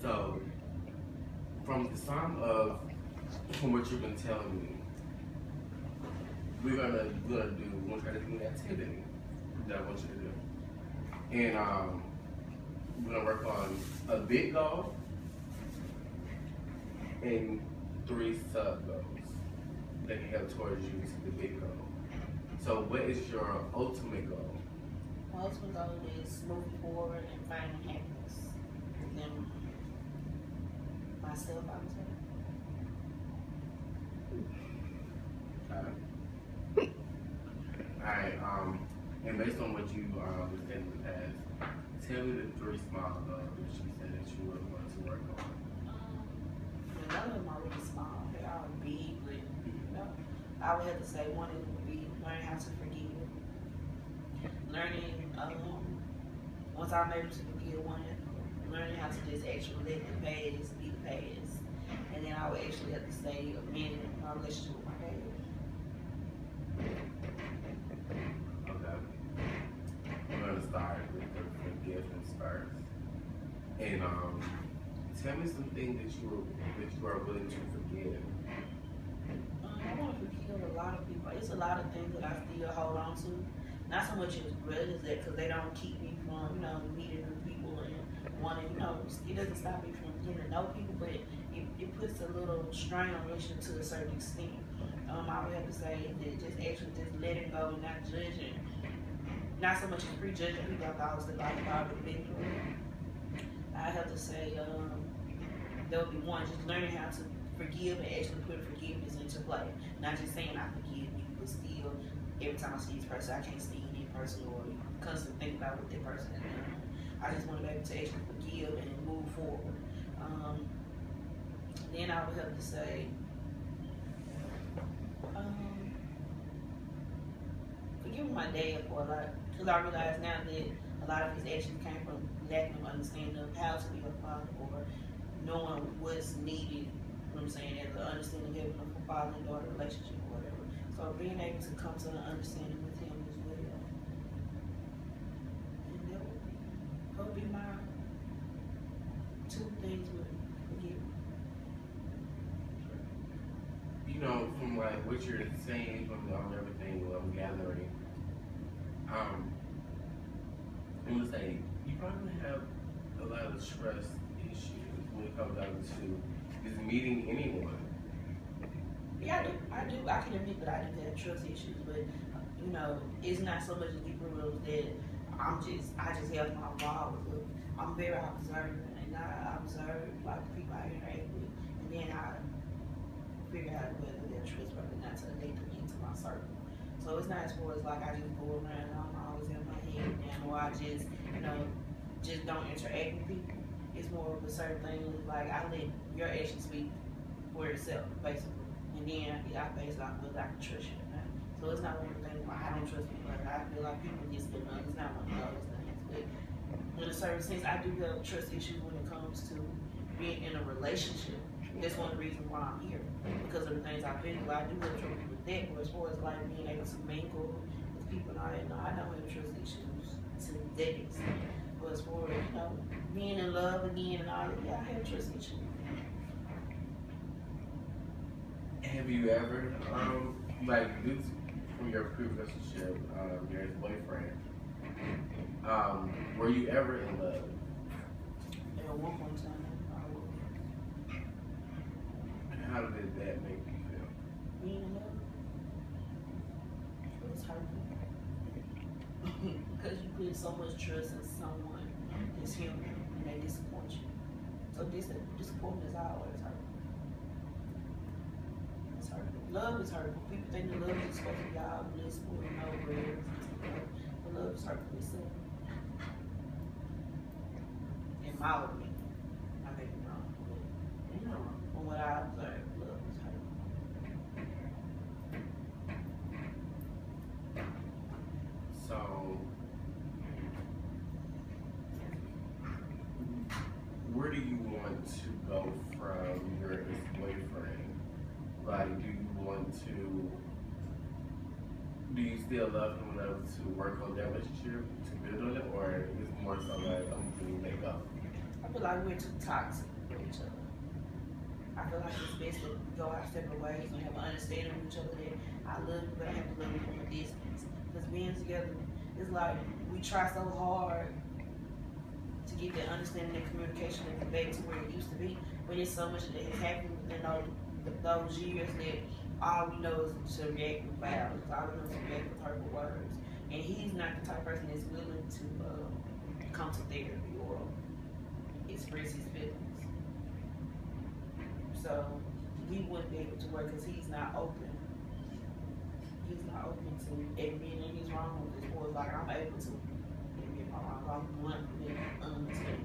So, from the sum of from what you've been telling me, we're gonna try to do an activity that I want you to do. And we're gonna work on a big goal and 3 sub goals that can help towards you to the big goal. So what is your ultimate goal? My ultimate goal is moving forward and finding happiness within myself, I would say. Alright, and based on what you said in the past, tell me the 3 small goals that you said that you would want to work on. None of them are really small. They are big, but I would have to say one of them would be learning how to forgive. Learning, once I'm able to forgive one, learning how to just actually let the past be the past. And then I would actually have to say amend my relationship with my dad. Okay. We're gonna start with the forgiveness first. And tell me something that you are willing to forgive. I want to forgive a lot of people. It's a lot of things that I still hold on to. Not so much as grudges that because they don't keep me from, meeting new people and wanting, it doesn't stop me from getting to know people, but it puts a little strain on relationship to a certain extent. I would have to say that just letting go and not judging. Not so much as prejudging people I thought was the life I would have been through. I have to say there would be one, just learning how to forgive and actually put forgiveness into play. Not just saying I forgive you, but still every time I see this person, I can't see any person or constantly think about what that person has done. I just want to be able to actually forgive and move forward. Then I would have to say, forgiving my dad for a lot, because I realize now that a lot of his actions came from lacking of understanding of how to be a father or knowing what's needed, as an understanding of having a father and daughter relationship or whatever. So being able to come to an understanding with him as well. And that would be my 2 things with forgiving. From like what you're saying, from everything I'm gathering, I'm gonna say you probably have a lot of trust issues when it comes down to just meeting anyone. Yeah, I do. I can admit that I do have trust issues, but it's not so much as deeper rules that I just have my walls. I'm very observant, and I observe like the people I interact with, and then I figure out whether they're trustworthy or not to let them into my circle. So it's not as far as like I just go around and I'm always in my head down, or I just just don't interact with people. It's more of a certain thing like I let your actions speak for itself, basically. And then I base it off whether I can trust you or not. So it's not one of the things where I don't trust people. Like I feel like people get split on. It's not one of those things. But in a certain sense, I do have trust issues when it comes to being in a relationship. That's one of the reasons why I'm here. Because of the things I've been through, I do have trouble with that. But as far as like being able to mingle with people and all that, no, I don't have trust issues to that extent. But as far as, being in love again and all that, yeah, I have trust issues. Have you ever, like, due from your previous relationship, your ex-boyfriend, were you ever in love? At one point in time, I was. And how did that make you feel? Being in love, it was hurtful. Because you put so much trust in someone that's human and they disappoint you. So disappointment is always hurtful. It's hurtful. Love is hurtful. People think that love is supposed to be all blissful and no worries. But love is hurtful itself. In my opinion. I may be wrong. But, from what I observed, love is hurtful. So, where do you want to go from your ex-boyfriend? Like, do you still love him enough to work on that relationship, to build on it, or is it more so like, I'm doing make up? I feel feel like we're too toxic for each other. I feel like it's best to go our separate ways and have an understanding of each other that I love you, but I have to love you from a distance. Because being together, it's like we try so hard to get that understanding and communication and back to where it used to be. But there's so much that has happened within those years that all we know is to react with violence. All we know is to react with hurtful words. And he's not the type of person that's willing to come to therapy or express his feelings. So we wouldn't be able to work because he's not open. He's not open to admitting he's wrong with this. Or like I'm able to admit my wrong. I'm blunt with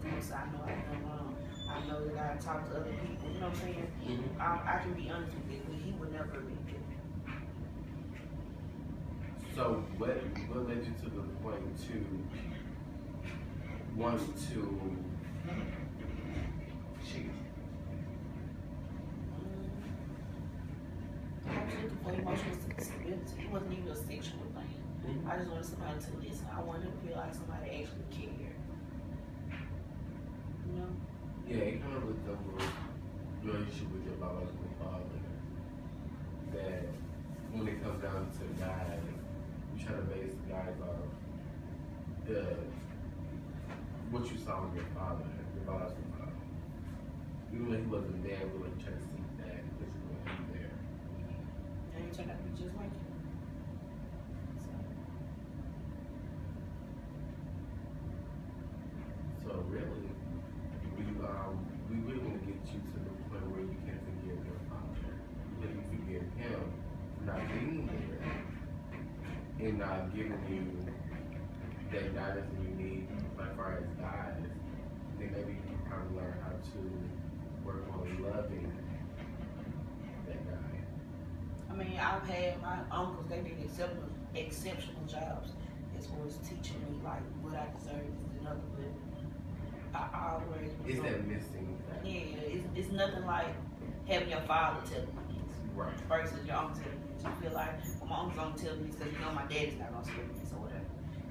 because I know I've done wrong. I know that I talk to other people. You know what I'm saying? Mm-hmm. I can be honest with it, but he would never admit it. So what led you to the point to want to cheat? I was looking for emotional stability. It wasn't even a sexual thing. Mm-hmm. I just wanted somebody to listen. I wanted to feel like somebody actually cared. You know? Yeah, it kind of resembles your relationship with your biological father. That when it comes down to guys, you try to base guys off what you saw in your father, your biological father. Even though he wasn't there, we would try to seek that because he wasn't there. And you turned out to be just like him. So really, we really want to get you to the point where you can forgive your father. Because you forgive him for not being there and not giving you that guidance that you need, like far as guys. Then maybe you can probably learn how to work on loving that guy. I mean, I've had my uncles, they did exceptional jobs as far as teaching me like what I deserve is another, but I always Is that missing? Yeah, it's nothing like having your father tell you this. Right. Versus your uncle telling you this. You feel like, well, my uncle's gonna tell me this because you know my dad's not gonna tell me this or whatever.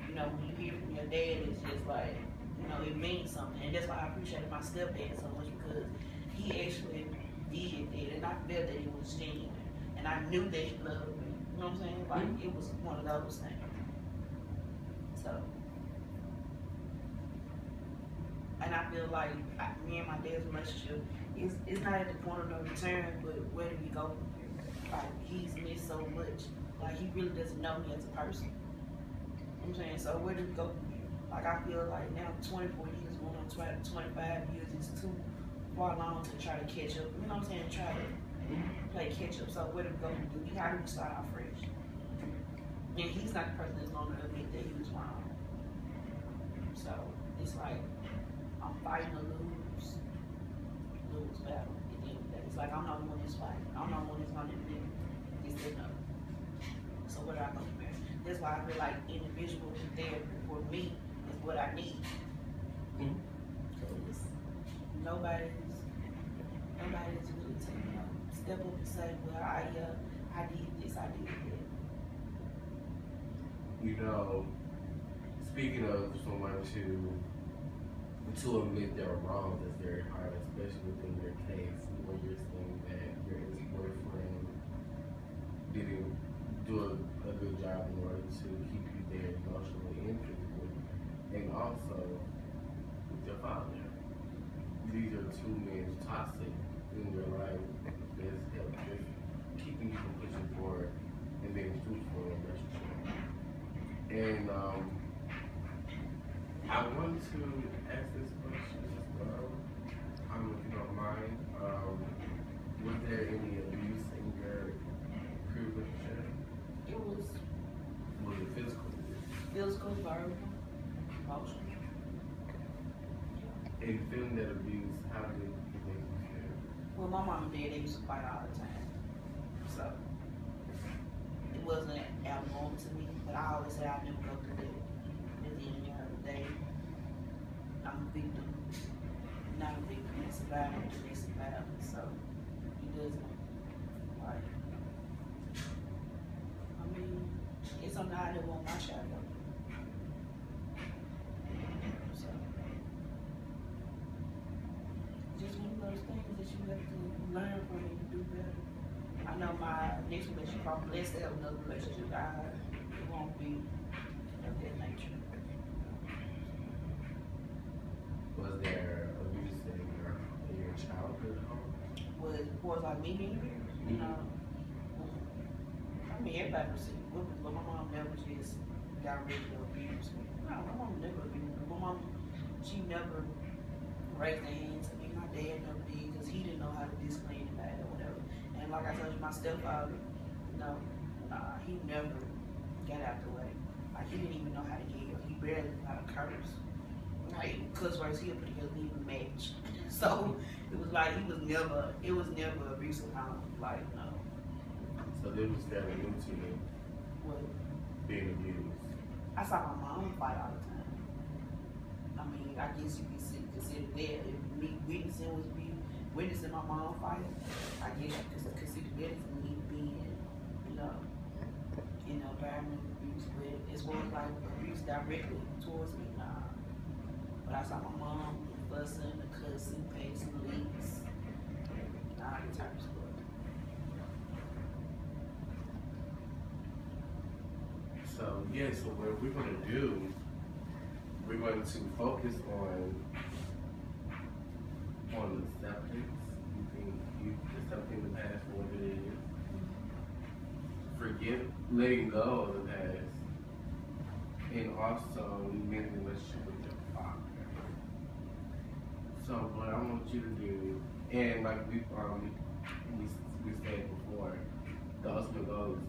You know, when you hear from your dad, it's just like, you know, it means something. And that's why I appreciated my stepdad so much because he actually did that and I felt that it was genuine. And I knew that he loved me. You know what I'm saying? Like, it was one of those things. So. And I feel like me and my dad's relationship is not at the point of no return, but where do we go from here? Like, he's missed so much. Like, he really doesn't know me as a person. You know what I'm saying? So where do we go from here? Like, I feel like now 24 years, going on 25 years is too far long to try to catch up. You know what I'm saying? Try to play catch up. So where do we go from here? How do we start out fresh? And he's not the person that's going to admit that he was wrong. So it's like, I'm fighting a lose battle at the end of the day. It's like I'm not the one that's fighting. I'm not the one that's gonna admit this or no. So where do I go from there? That's why I feel like individual therapy for me is what I need. Because nobody's really taking, you know, step up and say, well, I did this, I did that. You know, speaking of someone to admit they're wrong is very hard, especially within your case when you're saying that your ex-boyfriend didn't do a good job in order to keep you there emotionally and physically, and also with your father. These are two men toxic in your life that's keeping you from pushing forward and being fruitful in a relationship. And I want to ask this question as well, if you don't mind. Was there any abuse in your previous relationship? It was it physical abuse? physical, verbal, emotional. And feeling that abuse, how did it make you feel? Well, my mom and dad, they used to fight all the time. So it wasn't abnormal to me, but I always say I'll never go through that. At the end of the day, I'm a victim, not a victim, it's a violence, domestic violence. So it doesn't, like, I mean, it's something I never want my child to go through. So. those things that you have to learn from and do better. I know my next relationship, if I'm blessed to have another relationship, it won't be of that nature. Was there abuse in your childhood home? Was as far as like me being here, you know, I mean everybody received whoopings, but my mom never just directly abused me. No, my mom never abused me. My mom, she never raised her hand to me. My dad never did because he didn't know how to discipline anybody or whatever. And like I told you, my stepfather, you know, he never got out the way. Like he didn't even know how to yell. He barely knew how to curse. Like cuss words he'll put together didn't even match. So it was like it was never abusive home. Like no. So this was fairly new to you, What? being abused. I saw my mom fight all the time. I mean, I guess you can consider that if me witnessing my mom fight, I guess you could consider that as me being, you know, in an environment of abuse. But as well as like abuse directly towards me, nah. But I saw my mom fussing, cussing, passing leaks, all that type of stuff. So yeah, so what we're gonna do, we're going to focus on acceptance. You accepting the past for what it is. Letting go of the past, and also mending the relationship with your father. So what I want you to do, and like we said before, the ultimate goal is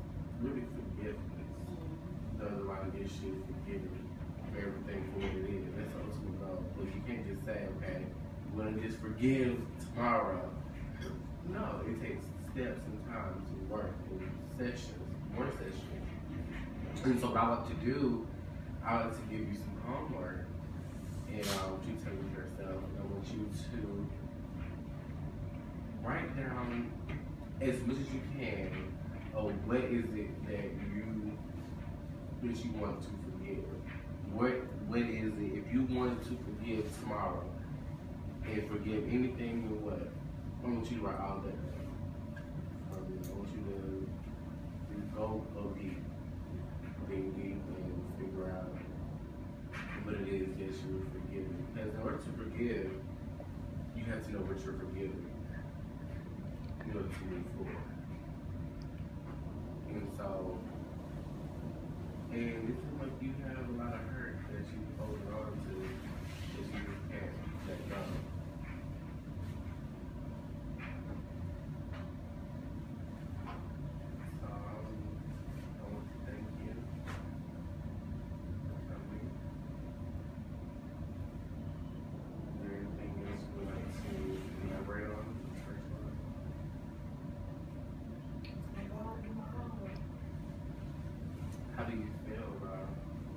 really forgiveness. There's a lot of issues forgiving for everything for what it is. That's the ultimate goal. But you can't just say, okay, we're gonna just forgive tomorrow. No, it takes steps and time to work in more sessions. And so what I like to do, I like to give you some homework, and I want you to take it yourself. I want you to write down as much as you can of what is it that you want to forgive. What is it, if you wanted to forgive tomorrow and forgive anything and what, I want you to write all that down. I want you to go deep, dig deep and figure out what it is that you're forgiving. Because in order to forgive, you have to know what you're forgiving in order to move forward. And so, and it seems like you have a lot of hurt that you hold on to that you just can't let go. So I want to thank you for coming. Is there anything else you would like to elaborate on? How do you feel about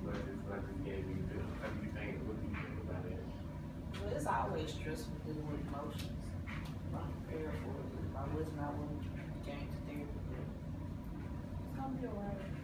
what I just gave you? How do you think? What do you think about it? Well, it's always stressful dealing with emotions. I'm prepared for it. If I wasn't, I wouldn't change the therapy. It's gonna be alright.